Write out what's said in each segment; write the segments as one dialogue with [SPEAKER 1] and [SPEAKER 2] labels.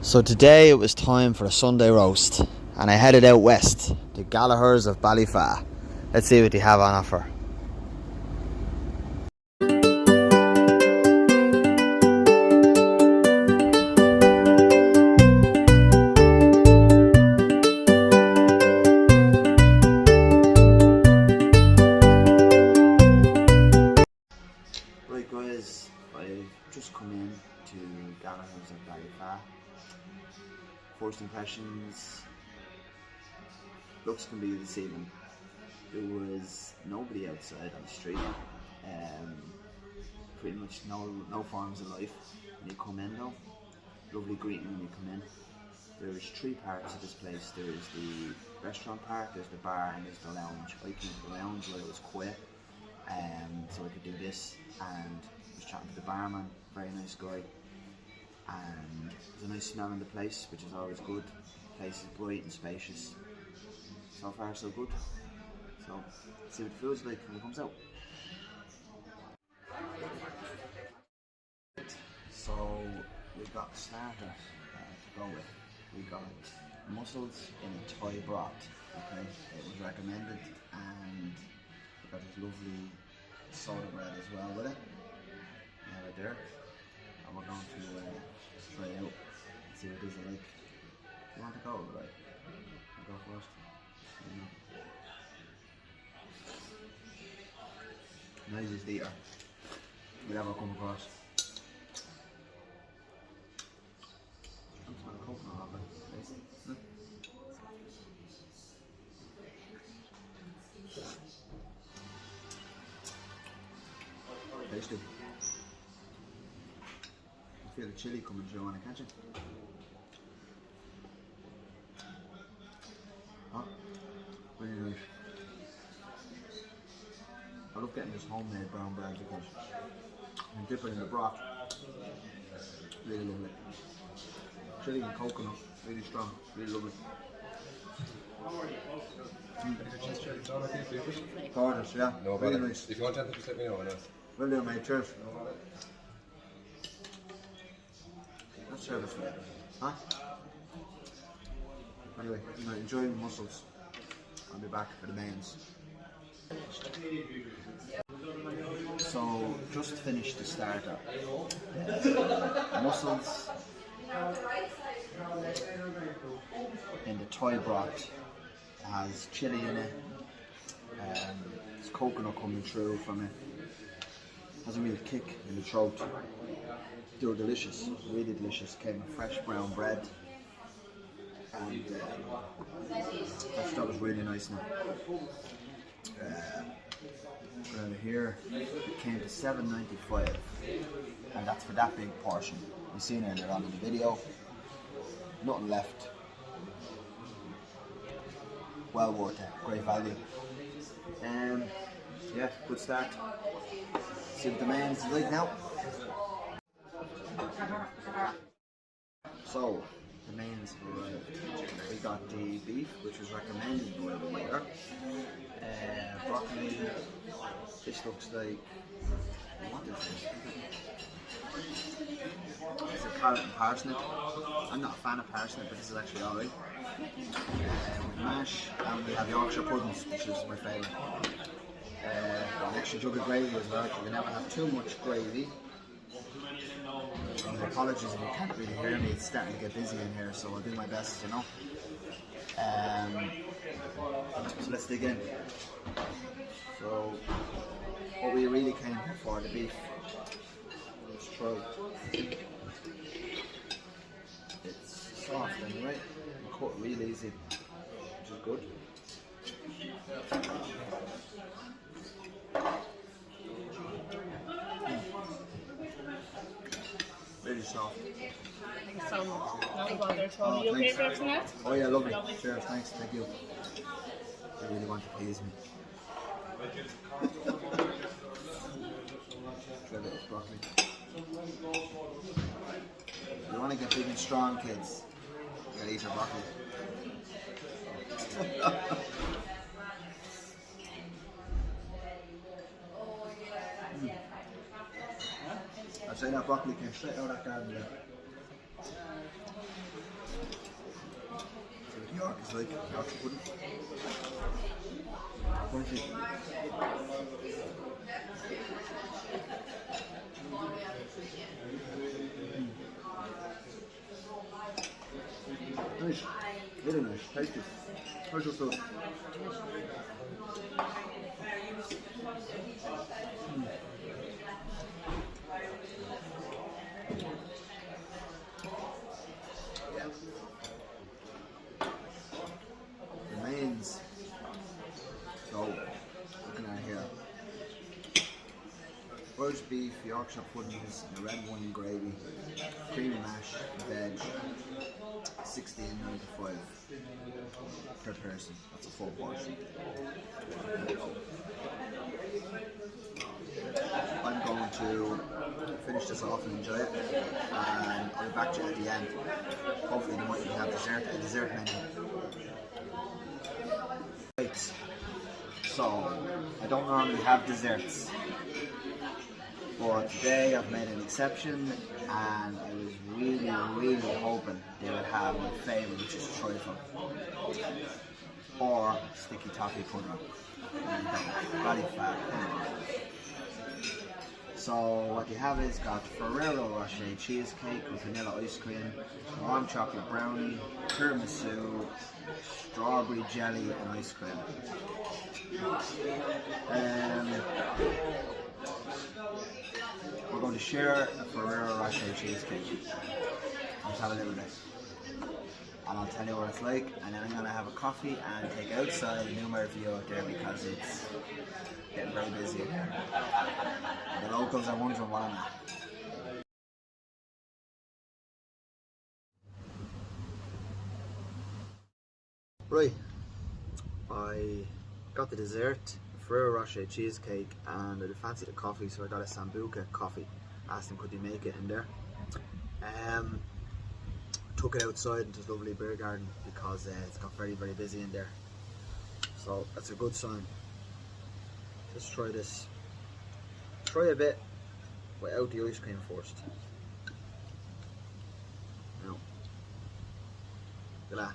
[SPEAKER 1] So today it was time for a Sunday roast, and I headed out west to Gallagher's of Ballyfa. Let's see what they have on offer. Right guys, I've just come in to Gallagher's of Ballyfa. First impressions, looks can be deceiving. There was nobody outside on the street. Pretty much no forms of life when you come in though. Lovely greeting when you come in. There's three parts of this place. There's the restaurant part, there's the bar, and there's the lounge. I came to the lounge where it was quiet, so I could do this, and I was chatting to the barman, very nice guy. And there's a nice smell in the place, which is always good. The place is bright and spacious. So far so good. So let's see what it feels like when it comes out. So we got a starter to go with. We got mussels in a Thai broth. Okay, it was recommended, and we got this lovely soda bread as well with it. Right there. And we're going to try it out and see what it is like. You want to go, right? I'll go first. Nicest eater we'll ever come across. I'm smelling coconut off it. Tasty. I feel the chili coming through when I catch it. Oh, really nice. I love getting this homemade brown bread because you dip it in the broth. Really lovely. Chili and coconut, really strong, really lovely. Gorgeous, yeah.
[SPEAKER 2] No,
[SPEAKER 1] really nice.
[SPEAKER 2] If you want anything, just let me know.
[SPEAKER 1] Will do, mate. Cheers. Let's serve it for you. Huh? Anyway, enjoy the mussels. I'll be back for the mains. So, just finished the starter. Mussels in the Thai broth. It has chili in it. There's coconut coming through from it. Has a real kick in the throat. They were delicious, really delicious. Came with fresh brown bread, and that was really nice now. Around here, it came to $7.95, and that's for that big portion. You've seen earlier on in the video. Nothing left. Well worth it. Great value. Yeah, good start. See what the mains is like now. So, the mains arrived. We got the beef, which was recommended by the waiter. Broccoli. This looks like, what is this? It's a carrot and parsnip. I'm not a fan of parsnip, but this is actually alright. Mash, and we have Yorkshire puddings, which is my favourite. Got an extra jug of gravy as well. You can never have too much gravy. And apologies if you can't really hear me, it's starting to get busy in here, so I'll do my best, you know. So let's dig in. So, what we really came here for, the beef. Let's try. It's soft and right, and cut real easy, which is good. Really soft.
[SPEAKER 3] Some not bother at all. You okay for everything else?
[SPEAKER 1] Oh yeah, lovely. Cheers, thanks, thank you. They really want to please me. Try a little broccoli. You want to get big and strong, kids. You gotta eat your broccoli. I'd say that broccoli came straight out of that garden there. So what York is like, Yorkshire pudding. What do you think? Nice, really nice, tasty. How's your food? Yeah. The mains. So, looking at here. Roast beef, Yorkshire puddings, and a red wine gravy, creamy mash, veg, 16.95 per person. That's a full portion. I'm going to finish this off and enjoy it, and I'll be back to you at the end. Hopefully they might even have a dessert menu. Right, so I don't normally have desserts, but today I've made an exception, and I was really hoping they would have my favourite, which is trifle or sticky toffee pudding. Very fat. So what they have is got Ferrero Rocher cheesecake with vanilla ice cream, warm chocolate brownie, tiramisu, strawberry jelly and ice cream. We're going to share a Ferrero Rocher cheesecake. Let's have a little bit. And I'll tell you what it's like, and then I'm going to have a coffee and take it outside and do my review out there because it's getting very busy in here. The locals are wondering what I'm at. Right, I got the dessert, Ferrero Rocher cheesecake, and I fancied the coffee, so I got a Sambuca coffee. Asked them could they make it in there. Took it outside into this lovely beer garden because it's got very busy in there. So that's a good sign. Let's try this. Try a bit without the ice cream first. Now, look at that.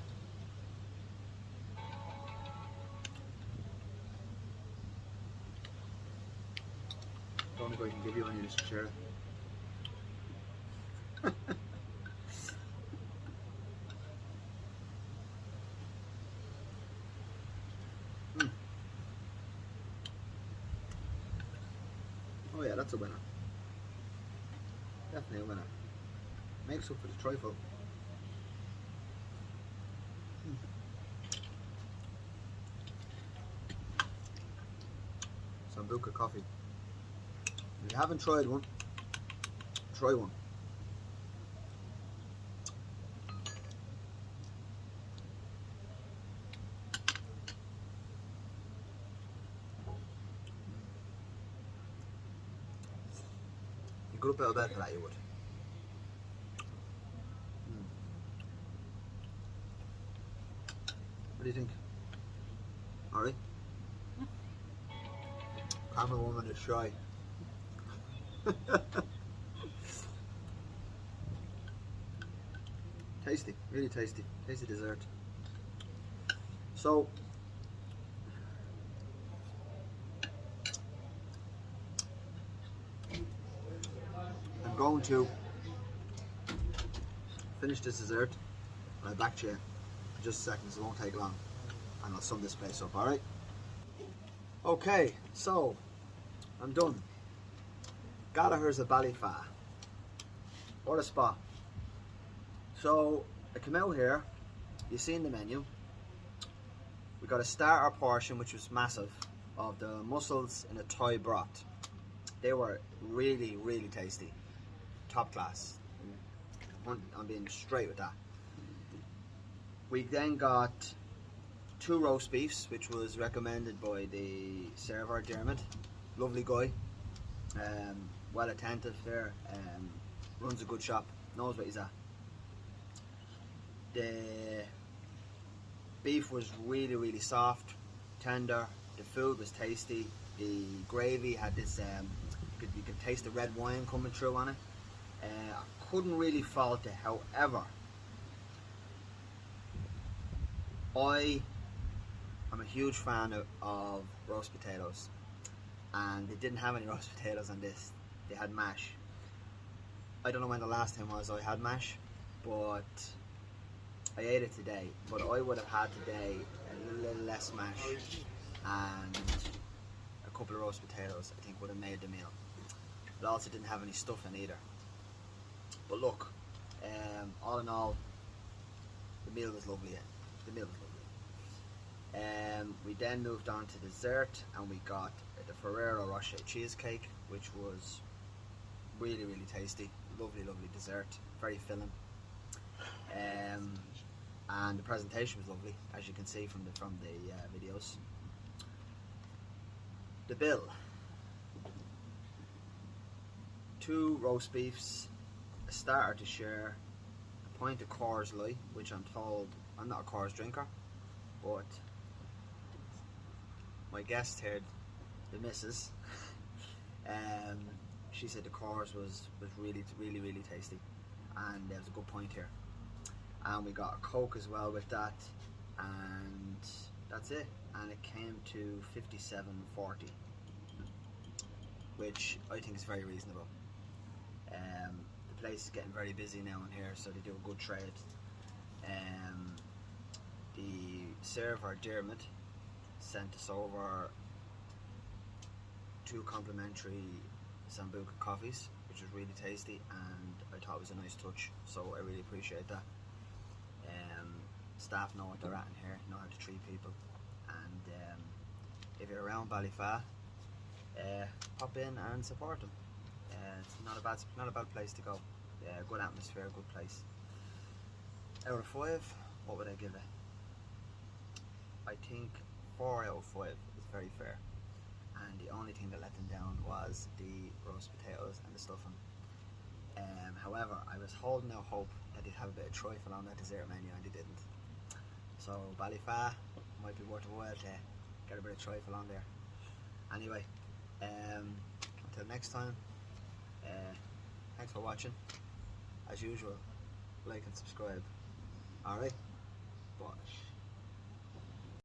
[SPEAKER 1] Don't know if I can give you any, just share it. Oh yeah, that's a winner. Definitely a winner. Makes up for the trifle. Sambuca coffee. If you haven't tried one, try one. You could up out of bed for that, you would. What do you think? Alright? Camera woman is shy. Tasty, really tasty. Tasty dessert. So, I'm going to finish this dessert and I'll back to you in just a second, so it won't take long, and I'll sum this place up, alright? Okay, so I'm done. Gallagher's of Ballyfa. What a spot. So I came out here, you seen the menu. We got a starter portion which was massive of the mussels in a Thai broth. They were really tasty. Top class. I'm being straight with that. We then got 2 roast beefs, which was recommended by the server, Dermot. Lovely guy. Well attentive there. Runs a good shop. Knows what he's at. The beef was really soft, tender. The food was tasty. The gravy had this
[SPEAKER 2] You could taste the red wine coming through on it. I couldn't really fault it. However, I am a huge fan of roast potatoes, and they didn't have any roast potatoes on this. They had mash. I don't know when the last time was I had mash, but I ate it today. But I would have had today a little less mash and a couple of roast potatoes. I think would have made the meal. It also didn't have any stuff in either. But look, all in all, the meal was lovely. The meal was lovely. We then moved on to dessert, and we got the Ferrero Rocher cheesecake, which was really, really tasty. Lovely, lovely dessert. Very filling. And the presentation was lovely, as you can see from the videos. The bill: 2 roast beefs, a starter to share, a pint of Coors Light, which I'm told I'm not a Coors drinker, but my guest here, the missus, she said the Coors was really, really, really tasty, and there was a good point here. And we got a Coke as well with that, and that's it. And it came to $57.40, which I think is very reasonable. The place is getting very busy now in here, so they do a good trade. The server Dermot sent us over 2 complimentary Sambuca coffees, which was really tasty, and I thought it was a nice touch, so I really appreciate that. Staff know what they're at in here, know how to treat people, and if you're around Ballyfa, pop in and support them. It's not a bad place to go. Good atmosphere, good place. Out of 5, what would I give it? I think 4 out of 5 is very fair. And the only thing that let them down was the roast potatoes and the stuffing. However, I was holding out hope that they'd have a bit of trifle on that dessert menu, and they didn't. So Ballyfa might be worth a while to get a bit of trifle on there. Anyway, until next time, thanks for watching. As usual, like and subscribe. Alright? Bye.